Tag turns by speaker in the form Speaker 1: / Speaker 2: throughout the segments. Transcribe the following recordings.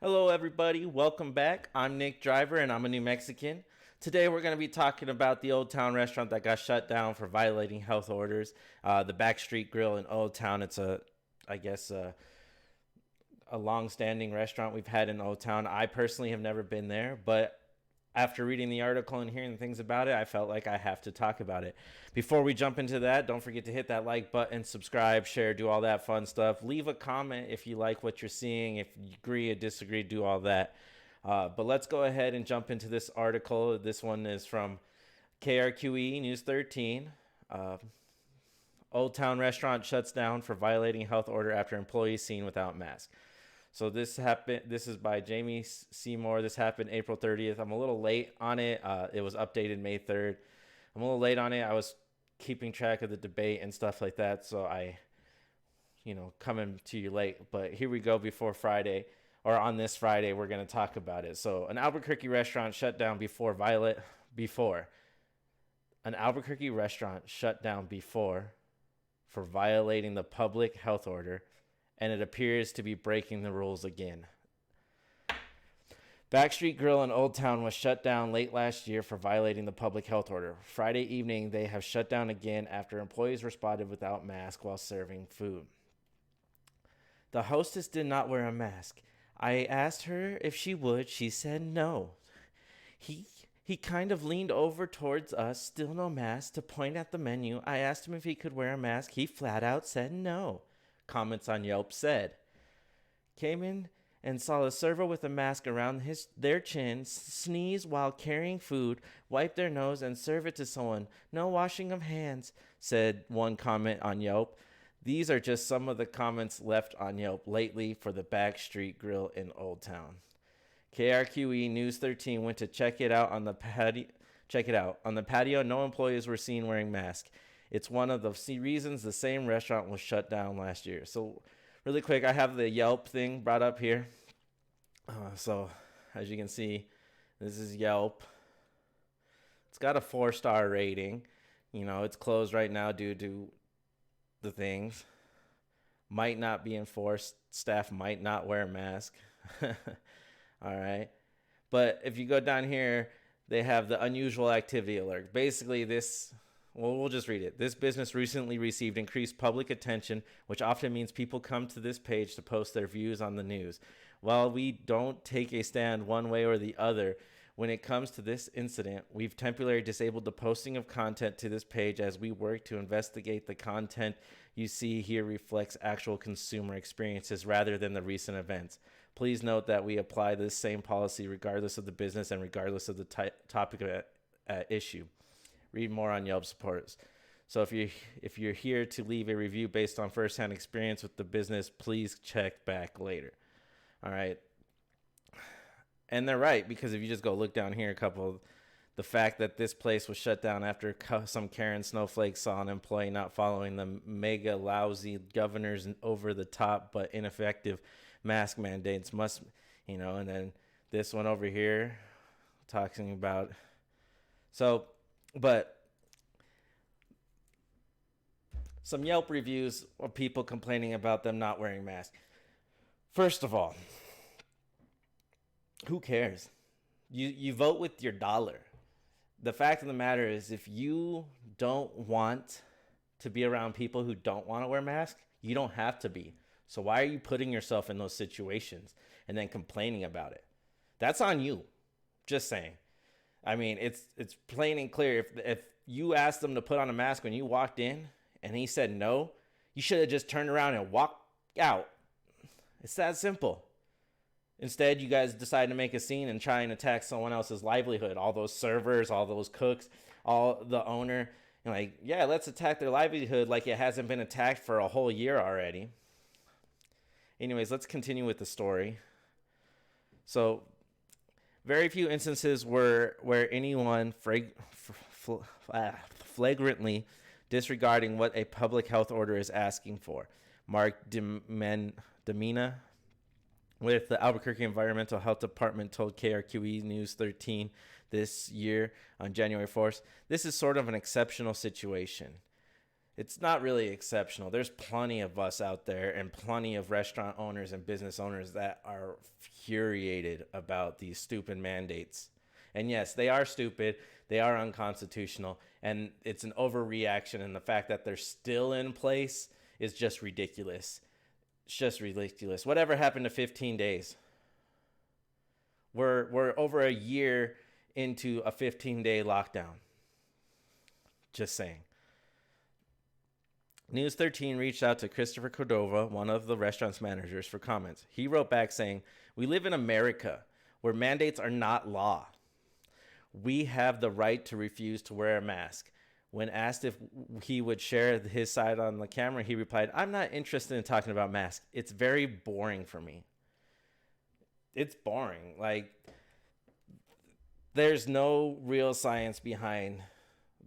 Speaker 1: Hello, everybody. Welcome back. I'm Nick Driver, and I'm a New Mexican. Today, we're going to be talking about the Old Town restaurant that got shut down for violating health orders. The Backstreet Grill in Old Town. It's a long-standing restaurant we've had in Old Town. I personally have never been there, but after reading the article and hearing things about it, I felt like I have to talk about it. Before we jump into that, don't forget to hit that like button, subscribe, share, do all that fun stuff. Leave a comment if you like what you're seeing. If you agree or disagree, do all that. But let's go ahead and jump into this article. This one is from KRQE News 13. Old Town restaurant shuts down for violating health order after employees seen without mask. So this happened. This is by Jamie Seymour. This happened April 30th. I'm a little late on it. It was updated May 3rd. I'm a little late on it. I was keeping track of the debate and stuff like that. So coming to you late. But here we go before Friday, or on this Friday, we're going to talk about it. So an Albuquerque restaurant shut down An Albuquerque restaurant shut down before for violating the public health order, and it appears to be breaking the rules again. Backstreet Grill in Old Town was shut down late last year for violating the public health order. Friday evening, they have shut down again after employees were spotted without masks while serving food. The hostess did not wear a mask. I asked her if she would. She said no. He kind of leaned over towards us, still no mask, to point at the menu. I asked him if he could wear a mask. He flat out said no. Comments on Yelp said. Came in and saw a server with a mask around their chin, sneeze while carrying food, wipe their nose, and serve it to someone. No washing of hands, said one comment on Yelp. These are just some of the comments left on Yelp lately for the Backstreet Grill in Old Town. KRQE News 13 went to check it out on the patio. On the patio, no employees were seen wearing masks. It's one of the reasons the same restaurant was shut down last year. So really quick, I have the Yelp thing brought up here. So as you can see, this is Yelp. It's got a 4-star rating. It's closed right now due to the things. Might not be enforced. Staff might not wear a mask. All right. But if you go down here, they have the unusual activity alert. Basically, we'll just read it. This business recently received increased public attention, which often means people come to this page to post their views on the news. While we don't take a stand one way or the other, when it comes to this incident, we've temporarily disabled the posting of content to this page as we work to investigate the content you see here reflects actual consumer experiences rather than the recent events. Please note that we apply this same policy regardless of the business and regardless of the topic at issue. Read more on Yelp supporters. So if you're here to leave a review based on firsthand experience with the business, please check back later. All right. And they're right, because if you just go look down here, the fact that this place was shut down after some Karen snowflakes saw an employee not following the mega lousy governor's over the top but ineffective mask mandates and then this one over here talking about but some Yelp reviews of people complaining about them not wearing masks. First of all, who cares? You vote with your dollar. The fact of the matter is, if you don't want to be around people who don't want to wear masks, you don't have to be. So why are you putting yourself in those situations and then complaining about it? That's on you. Just saying. I mean, it's plain and clear. If you asked him to put on a mask when you walked in and he said no, you should have just turned around and walked out. It's that simple. Instead, you guys decide to make a scene and try and attack someone else's livelihood. All those servers, all those cooks, all the owner. And let's attack their livelihood like it hasn't been attacked for a whole year already. Anyways, let's continue with the story. So, very few instances where anyone flagrantly disregarding what a public health order is asking for. Mark Demina with the Albuquerque Environmental Health Department told KRQE News 13 this year on January 4th, this is sort of an exceptional situation. It's not really exceptional. There's plenty of us out there and plenty of restaurant owners and business owners that are infuriated about these stupid mandates. And yes, they are stupid, they are unconstitutional, and it's an overreaction. And the fact that they're still in place is just ridiculous. It's just ridiculous. Whatever happened to 15 days? We're over a year into a 15-day lockdown. Just saying. News 13 reached out to Christopher Cordova, one of the restaurant's managers, for comments. He wrote back saying, "We live in America where mandates are not law. We have the right to refuse to wear a mask." When asked if he would share his side on the camera, he replied, "I'm not interested in talking about masks. It's very boring for me." It's boring. Like, there's no real science behind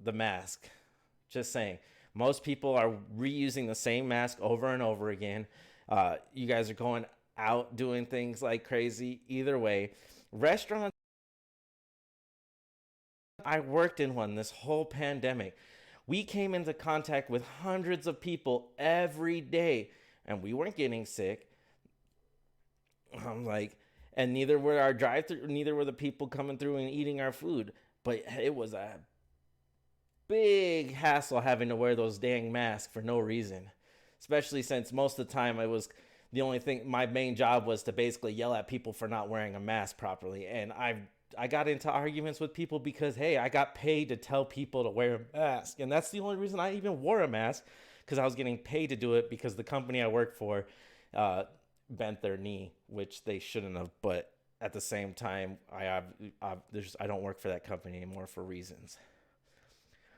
Speaker 1: the mask. Just saying. Most people are reusing the same mask over and over again. You guys are going out doing things like crazy. Either way, restaurants, I worked in one this whole pandemic. We came into contact with hundreds of people every day, and we weren't getting sick. I'm like, and neither were our drive-through, neither were the people coming through and eating our food. But it was a big hassle having to wear those dang masks for no reason, especially since most of the time the only thing, my main job was to basically yell at people for not wearing a mask properly. And I got into arguments with people because, hey, I got paid to tell people to wear a mask, and that's the only reason I even wore a mask, because I was getting paid to do it because the company I worked for bent their knee, which they shouldn't have. But at the same time, I don't work for that company anymore for reasons.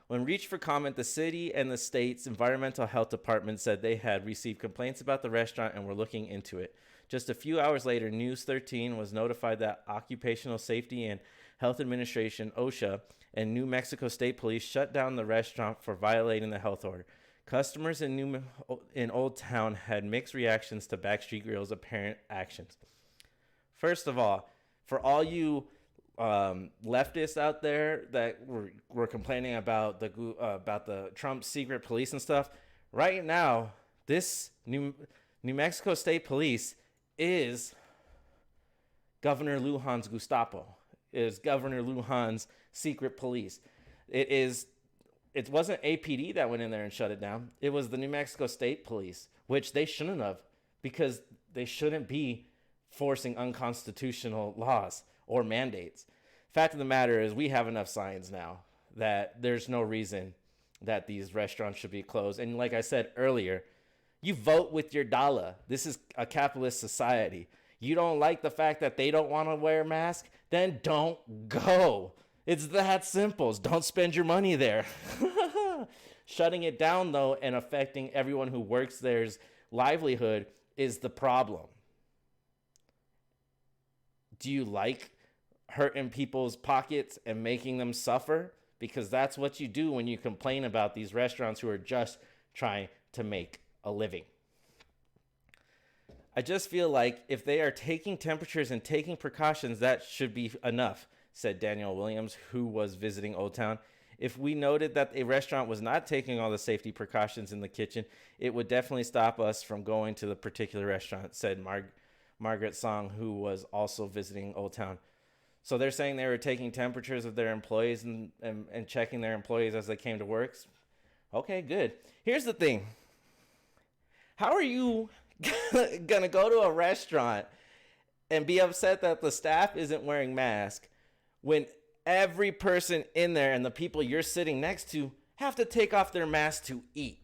Speaker 1: When reached for comment, the city and the state's environmental health department said they had received complaints about the restaurant and were looking into it. Just a few hours later, News 13 was notified that Occupational Safety and Health Administration, OSHA, and New Mexico State Police shut down the restaurant for violating the health order. Customers in Old Town had mixed reactions to Backstreet Grill's apparent actions. First of all, for all you leftists out there that were complaining about the Trump secret police and stuff, right now, this New Mexico State Police is Governor Lujan's Gestapo, is Governor Lujan's secret police. It wasn't APD that went in there and shut it down. It was the New Mexico State Police, which they shouldn't have, because they shouldn't be forcing unconstitutional laws or mandates. Fact of the matter is, we have enough signs now that there's no reason that these restaurants should be closed. And like I said earlier, you vote with your dollar. This is a capitalist society. You don't like the fact that they don't want to wear a mask? Then don't go. It's that simple. Don't spend your money there. Shutting it down, though, and affecting everyone who works there's livelihood is the problem. Do you like hurting people's pockets and making them suffer? Because that's what you do when you complain about these restaurants who are just trying to make a living. I just feel like if they are taking temperatures and taking precautions, that should be enough, said Daniel Williams, who was visiting Old Town. If we noted that a restaurant was not taking all the safety precautions in the kitchen, it would definitely stop us from going to the particular restaurant, said Margaret Song, who was also visiting Old Town. So they're saying they were taking temperatures of their employees and checking their employees as they came to work. Okay, good. Here's the thing. How are you going to go to a restaurant and be upset that the staff isn't wearing masks when every person in there and the people you're sitting next to have to take off their masks to eat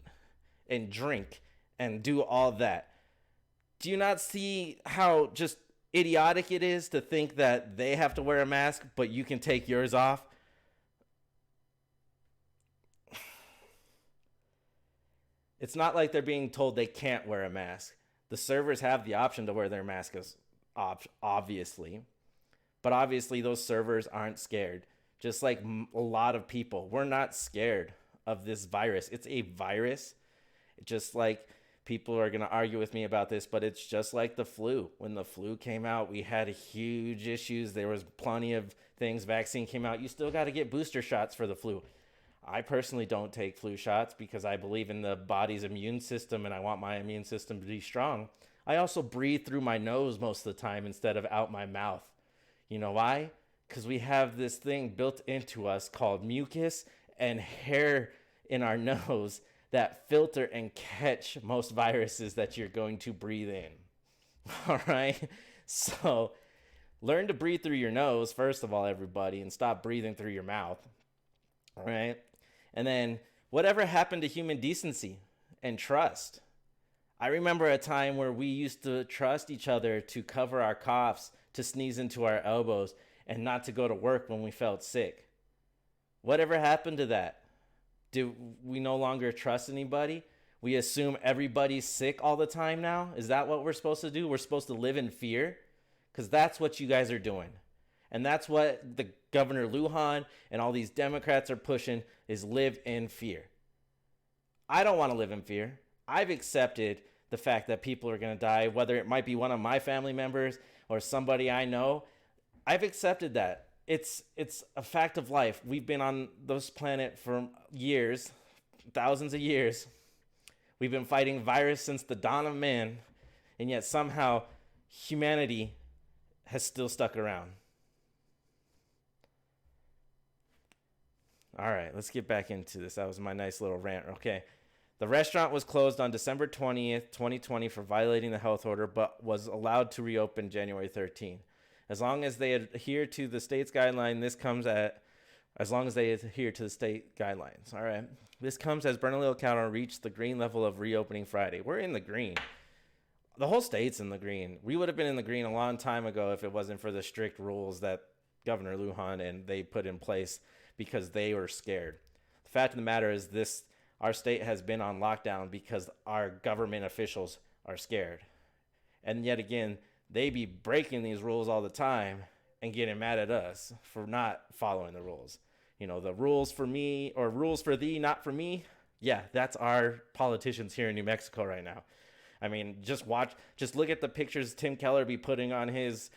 Speaker 1: and drink and do all that? Do you not see how just idiotic it is to think that they have to wear a mask, but you can take yours off? It's not like they're being told they can't wear a mask. The servers have the option to wear their masks, obviously. But obviously those servers aren't scared. Just like a lot of people, we're not scared of this virus. It's a virus. Just like people are going to argue with me about this, but it's just like the flu. When the flu came out, we had huge issues. There was plenty of things. Vaccine came out. You still got to get booster shots for the flu. I personally don't take flu shots because I believe in the body's immune system and I want my immune system to be strong. I also breathe through my nose most of the time instead of out my mouth. You know why? Because we have this thing built into us called mucus and hair in our nose that filter and catch most viruses that you're going to breathe in. All right? So learn to breathe through your nose, first of all, everybody, and stop breathing through your mouth. All right? And then, whatever happened to human decency and trust? I remember a time where we used to trust each other to cover our coughs, to sneeze into our elbows, and not to go to work when we felt sick. Whatever happened to that? Do we no longer trust anybody? We assume everybody's sick all the time now? Is that what we're supposed to do? We're supposed to live in fear? Because that's what you guys are doing. And that's what the Governor Lujan and all these Democrats are pushing, is live in fear. I don't want to live in fear. I've accepted the fact that people are going to die, whether it might be one of my family members or somebody I know. I've accepted that. It's a fact of life. We've been on this planet for years, thousands of years. We've been fighting virus since the dawn of man, and yet somehow humanity has still stuck around. All right, let's get back into this. That was my nice little rant. Okay. The restaurant was closed on December 20th, 2020 for violating the health order, but was allowed to reopen January 13th. As long as they adhere to the state's guideline, as long as they adhere to the state guidelines. All right. This comes as Bernalillo County reached the green level of reopening Friday. We're in the green. The whole state's in the green. We would have been in the green a long time ago if it wasn't for the strict rules that Governor Lujan and they put in place because they were scared. The fact of the matter is our state has been on lockdown because our government officials are scared. And yet again, they be breaking these rules all the time and getting mad at us for not following the rules. You know, the rules for me, or rules for thee, not for me. Yeah, that's our politicians here in New Mexico right now. I mean, just look at the pictures Tim Keller be putting on his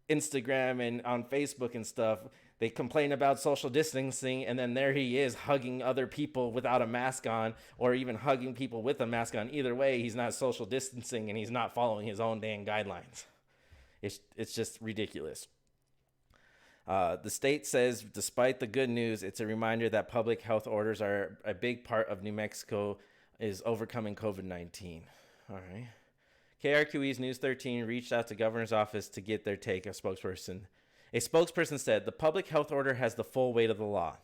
Speaker 1: Instagram and on Facebook and stuff. They complain about social distancing, and then there he is hugging other people without a mask on, or even hugging people with a mask on. Either way, he's not social distancing, and he's not following his own dang guidelines. It's just ridiculous. The state says, despite the good news, it's a reminder that public health orders are a big part of New Mexico is overcoming COVID-19. All right. KRQE's News 13 reached out to governor's office to get their take. A spokesperson said, the public health order has the full weight of the law,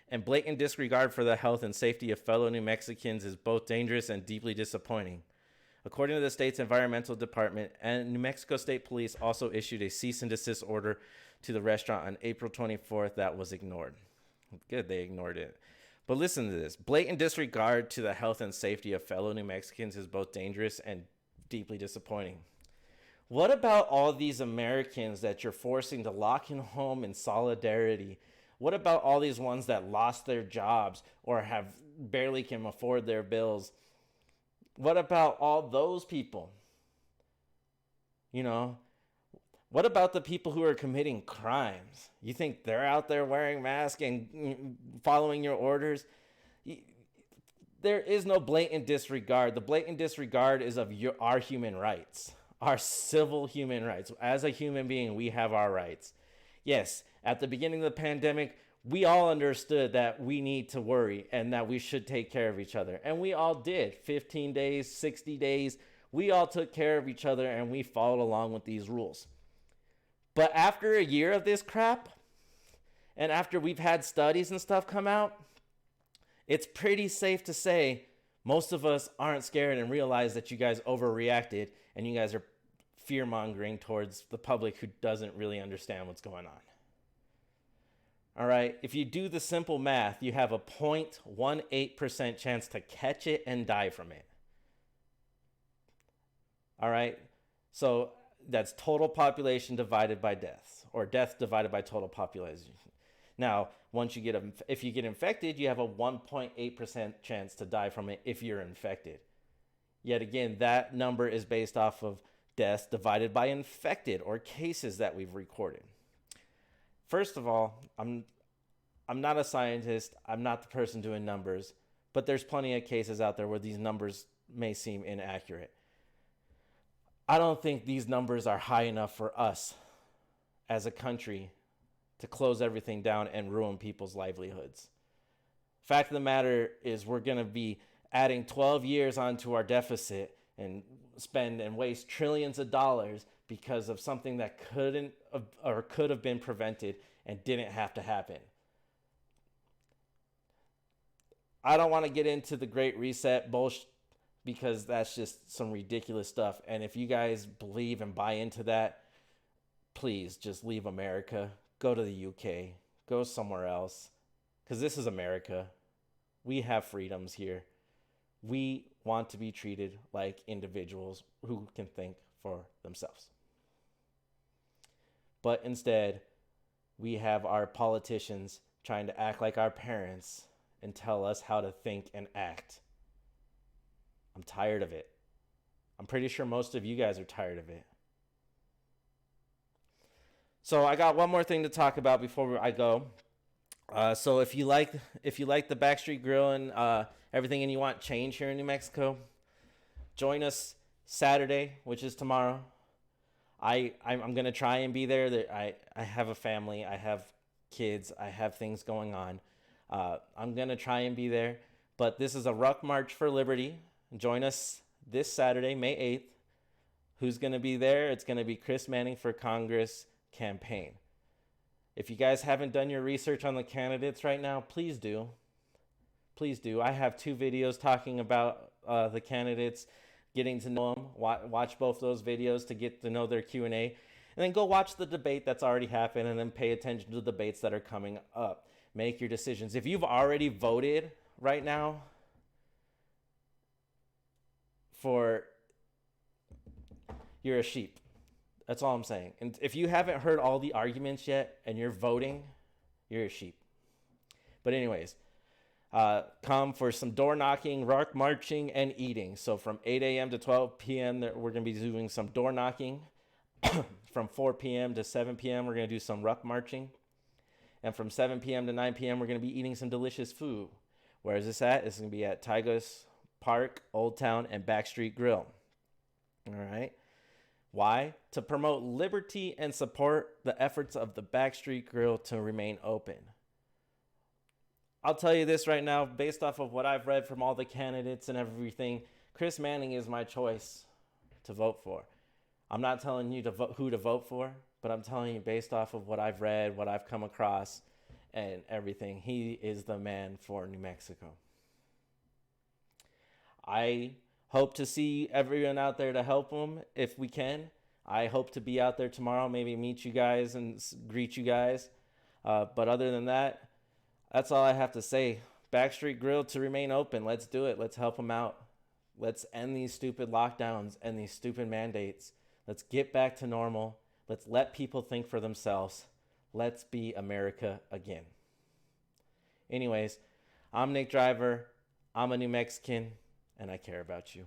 Speaker 1: and blatant disregard for the health and safety of fellow New Mexicans is both dangerous and deeply disappointing. According to the state's environmental department, and New Mexico State Police also issued a cease and desist order to the restaurant on April 24th that was ignored. Good, they ignored it. But listen to this. Blatant disregard to the health and safety of fellow New Mexicans is both dangerous and deeply disappointing. What about all these Americans that you're forcing to lock in home in solidarity? What about all these ones that lost their jobs or have barely can afford their bills? What about all those people? You know, what about the people who are committing crimes? You think they're out there wearing masks and following your orders? There is no blatant disregard. The blatant disregard is of our human rights, our civil human rights. As a human being, we have our rights. Yes, at the beginning of the pandemic, we all understood that we need to worry and that we should take care of each other. And we all did. 15 days, 60 days, we all took care of each other and we followed along with these rules. But after a year of this crap, and after we've had studies and stuff come out, it's pretty safe to say most of us aren't scared and realize that you guys overreacted and you guys are fear-mongering towards the public who doesn't really understand what's going on. All right, if you do the simple math, you have a 0.18% chance to catch it and die from it. All right, so that's total population divided by deaths, or death divided by total population. Now, if you get infected, you have a 1.8% chance to die from it if you're infected. Yet again, that number is based off of deaths divided by infected or cases that we've recorded. First of all, I'm not a scientist. I'm not the person doing numbers, but there's plenty of cases out there where these numbers may seem inaccurate. I don't think these numbers are high enough for us as a country to close everything down and ruin people's livelihoods. Fact of the matter is, we're going to be adding 12 years onto our deficit and spend and waste trillions of dollars because of something that couldn't or could have been prevented and didn't have to happen. I don't want to get into the Great Reset bullshit because that's just some ridiculous stuff. And if you guys believe and buy into that, please just leave America. Go to the UK. Go somewhere else. Because this is America. We have freedoms here. We want to be treated like individuals who can think for themselves. But instead, we have our politicians trying to act like our parents and tell us how to think and act. I'm tired of it. I'm pretty sure most of you guys are tired of it. So I got one more thing to talk about before I go. So if you like the Backstreet Grill and everything, and you want change here in New Mexico, join us Saturday, which is tomorrow. I'm gonna try and be there. I have a family. I have kids. I have things going on. I'm gonna try and be there. But this is a Ruck March for Liberty. Join us this Saturday, May 8th. Who's gonna be there? It's gonna be Chris Manning for Congress campaign. If you guys haven't done your research on the candidates right now, please do. Please do. I have 2 videos talking about the candidates, getting to know them. Watch both those videos to get to know their Q&A. And then go watch the debate that's already happened, and then pay attention to the debates that are coming up. Make your decisions. If you've already voted right now you're a sheep. That's all I'm saying. And if you haven't heard all the arguments yet and you're voting, you're a sheep. But anyways, come for some door knocking, rock marching, and eating. So from 8 a.m. to 12 p.m., we're going to be doing some door knocking. From 4 p.m. to 7 p.m., we're going to do some ruck marching. And from 7 p.m. to 9 p.m., we're going to be eating some delicious food. Where is this at? It's going to be at Tigos Park, Old Town, and Backstreet Grill. All right. Why? To promote liberty and support the efforts of the Backstreet Grill to remain open. I'll tell you this right now, based off of what I've read from all the candidates and everything, Chris Manning is my choice to vote for. I'm not telling you who to vote for, but I'm telling you based off of what I've read, what I've come across, and everything, he is the man for New Mexico. I hope to see everyone out there to help him if we can. I hope to be out there tomorrow, maybe meet you guys and greet you guys. But other than that, that's all I have to say. Backstreet Grill to remain open. Let's do it. Let's help them out. Let's end these stupid lockdowns and these stupid mandates. Let's get back to normal. Let's let people think for themselves. Let's be America again. Anyways, I'm Nick Driver. I'm a New Mexican, and I care about you.